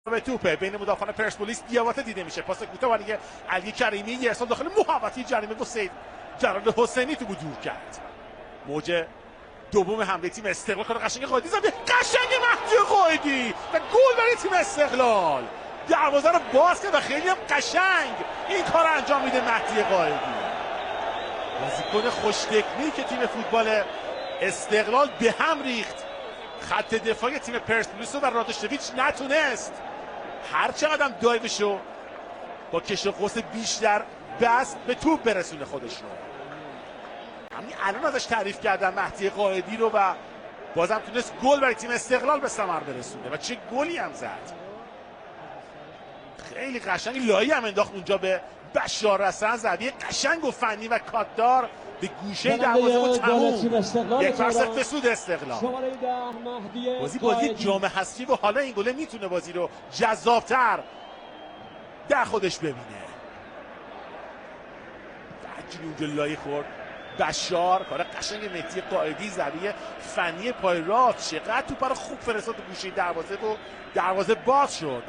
به توپه بین مدافعان پرسپولیس دیاباته دیده میشه. پاس کوتاه برای علی کریمی، یه ارسال داخل محوطه جریمه با سید جلال حسینی تو دور کرد. موج دوم حمله تیم استقلال کار قشنگ قائدی زد، قشنگ مهدی قائدی و گل برای تیم استقلال. دروازه رو باز کرد و خیلی هم قشنگ این کار انجام میده مهدی قائدی. بازیکن خوش تکنیک تیم فوتبال استقلال به هم ریخت. خط دفاعی تیم پرسپولیس و رادوشویچ نتونست هر چقدر دایوشو با کش و قوس بیشتر بس به توپ برسونه خودش رو. همین الان ازش تعریف کردن مهدی قائدی رو و بازم تونست گل برای تیم استقلال به ثمر برسونه و چه گلی هم زد. خیلی قشنگ لایی هم انداخت اونجا به بشار حسن، زدی قشنگ و فنی و کاتدار به گوشه دروازه و تموم. یک فرصت به سود استقلال. بازی جام حذفی و حالا این گله میتونه بازی رو جذابتر در خودش ببینه. عجیب اونجا لایی خورد بشار، کار قشنگ مهدی قائدی، ضربه فنی پای راست چقدر توپ رو خوب فرستاد تو گوشه دروازه و دروازه باز شد.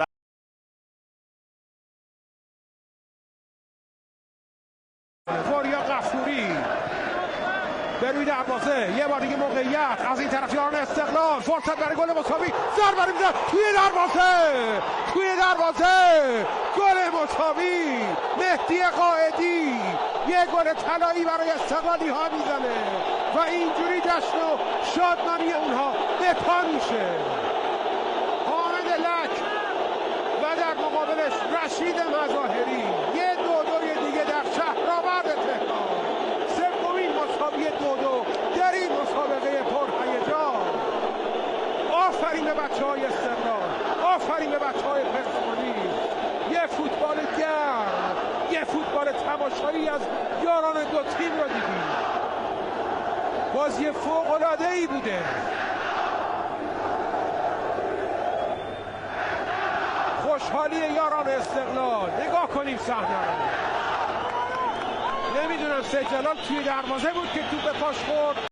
فوریا غفوری به روی دروازه، یه بار دیگه موقعیت از این طرف یاران استقلال، فرصت برای گل مساوی، ضربه میزنه توی دروازه گل مساوی. مهدی قائدی یه گل طلایی برای استقلالی ها میزنه و اینجوری جشن و شادمانی اونها به پا میشه. حامد لک و در مقابلش رشید مظاهری، یه 2-2 دیگه در شهرآورد تهران، سومین مساوی 2-2 در این مسابقه پرهیجان. آفرین به بچه‌های استقلال، آفرین به بچه‌های پرسپولیس. یه فوتبال گرم، یه فوتبال تماشایی از یاران دو تیم رو دیدیم. بازی فوق‌العاده‌ای بوده. خوشحالی یاران استقلال. نگاه کنیم صحنه رو. نمیدونم سید جلال توی دروازه بود که توپ به پاش خورد